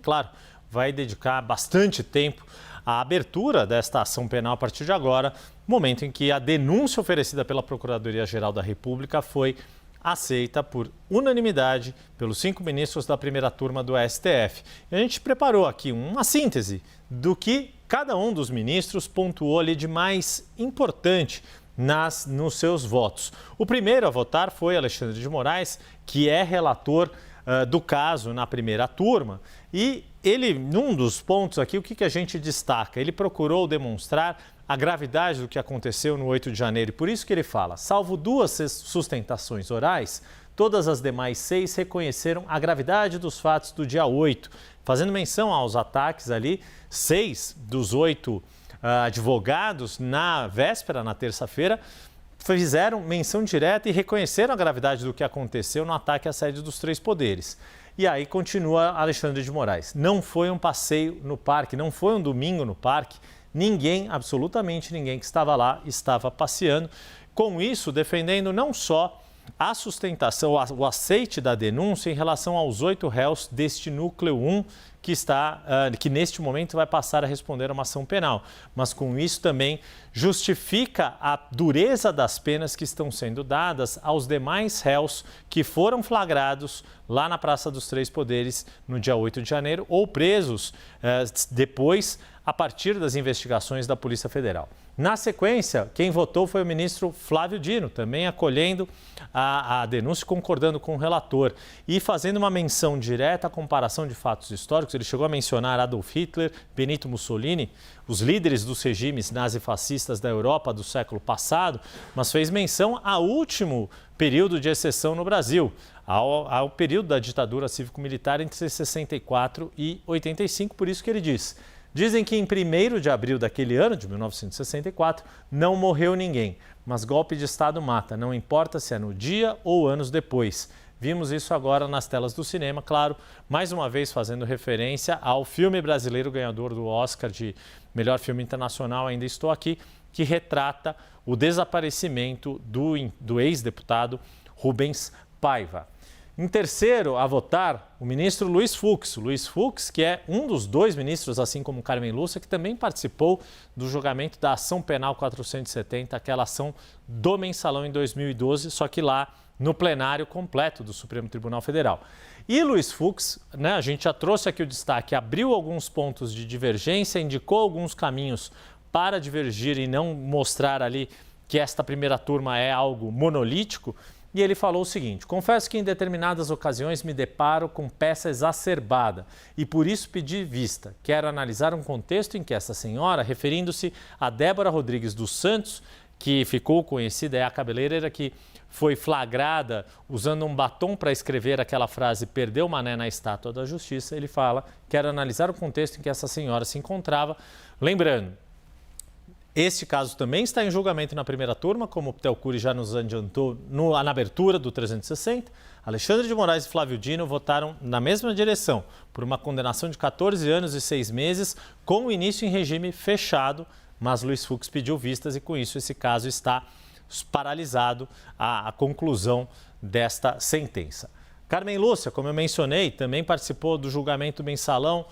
Claro, vai dedicar bastante tempo à abertura desta ação penal a partir de agora, momento em que a denúncia oferecida pela Procuradoria-Geral da República foi aceita por unanimidade pelos 5 ministros da primeira turma do STF. E a gente preparou aqui uma síntese do que cada um dos ministros pontuou ali de mais importante nos seus votos. O primeiro a votar foi Alexandre de Moraes, que é relator do caso na primeira turma, e ele, num dos pontos aqui, o que a gente destaca? Ele procurou demonstrar a gravidade do que aconteceu no 8 de janeiro, e por isso que ele fala, salvo 2 sustentações orais, todas as demais 6 reconheceram a gravidade dos fatos do dia 8, fazendo menção aos ataques ali, 6 dos 8 advogados na véspera, na terça-feira, fizeram menção direta e reconheceram a gravidade do que aconteceu no ataque à sede dos 3 poderes. E aí continua Alexandre de Moraes. Não foi um passeio no parque, não foi um domingo no parque. Ninguém, absolutamente ninguém que estava lá, estava passeando. Com isso, defendendo não só a sustentação, o aceite da denúncia em relação aos 8 réus deste núcleo 1 que neste momento vai passar a responder a uma ação penal, mas com isso também justifica a dureza das penas que estão sendo dadas aos demais réus que foram flagrados lá na Praça dos 3 Poderes no dia 8 de janeiro ou presos depois a partir das investigações da Polícia Federal. Na sequência, quem votou foi o ministro Flávio Dino, também acolhendo a denúncia, concordando com o relator e fazendo uma menção direta à comparação de fatos históricos. Ele chegou a mencionar Adolf Hitler, Benito Mussolini, os líderes dos regimes nazifascistas da Europa do século passado, mas fez menção ao último período de exceção no Brasil, ao período da ditadura cívico-militar entre 64 e 85, por isso que ele diz... Dizem que em 1º de abril daquele ano, de 1964, não morreu ninguém, mas golpe de Estado mata, não importa se é no dia ou anos depois. Vimos isso agora nas telas do cinema, claro, mais uma vez fazendo referência ao filme brasileiro ganhador do Oscar de melhor filme internacional, Ainda Estou Aqui, que retrata o desaparecimento do ex-deputado Rubens Paiva. Em terceiro a votar, o ministro Luiz Fux. Luiz Fux, que é um dos 2 ministros, assim como Carmen Lúcia, que também participou do julgamento da ação penal 470, aquela ação do mensalão em 2012, só que lá no plenário completo do Supremo Tribunal Federal. E Luiz Fux, a gente já trouxe aqui o destaque, abriu alguns pontos de divergência, indicou alguns caminhos para divergir e não mostrar ali que esta primeira turma é algo monolítico. E ele falou o seguinte: confesso que em determinadas ocasiões me deparo com peça exacerbada e por isso pedi vista. Quero analisar um contexto em que essa senhora, referindo-se a Débora Rodrigues dos Santos, que ficou conhecida, é a cabeleireira que foi flagrada usando um batom para escrever aquela frase "perdeu o mané na estátua da justiça", ele fala: quero analisar o contexto em que essa senhora se encontrava. Lembrando, este caso também está em julgamento na primeira turma, como o Telcuri já nos adiantou na abertura do 360. Alexandre de Moraes e Flávio Dino votaram na mesma direção, por uma condenação de 14 anos e 6 meses, com o início em regime fechado, mas Luiz Fux pediu vistas e com isso esse caso está paralisado a conclusão desta sentença. Carmen Lúcia, como eu mencionei, também participou do julgamento mensalão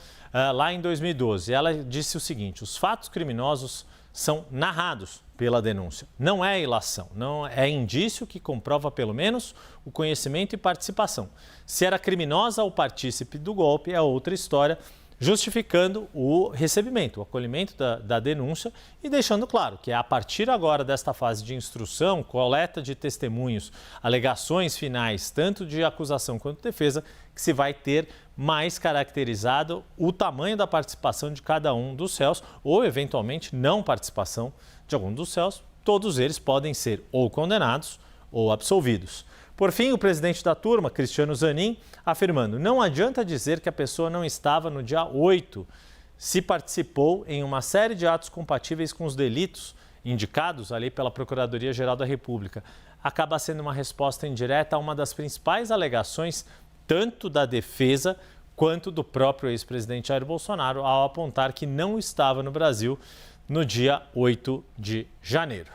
lá em 2012. Ela disse o seguinte: os fatos criminosos são narrados pela denúncia. Não é ilação, não é indício que comprova pelo menos o conhecimento e participação. Se era criminosa ou partícipe do golpe é outra história, justificando o recebimento, o acolhimento da denúncia e deixando claro que é a partir agora desta fase de instrução, coleta de testemunhos, alegações finais, tanto de acusação quanto de defesa, que se vai ter mais caracterizado o tamanho da participação de cada um dos réus ou, eventualmente, não participação de algum dos réus. Todos eles podem ser ou condenados ou absolvidos. Por fim, o presidente da turma, Cristiano Zanin, afirmando: não adianta dizer que a pessoa não estava no dia 8, se participou em uma série de atos compatíveis com os delitos indicados ali pela Procuradoria-Geral da República. Acaba sendo uma resposta indireta a uma das principais alegações, tanto da defesa quanto do próprio ex-presidente Jair Bolsonaro, ao apontar que não estava no Brasil no dia 8 de janeiro.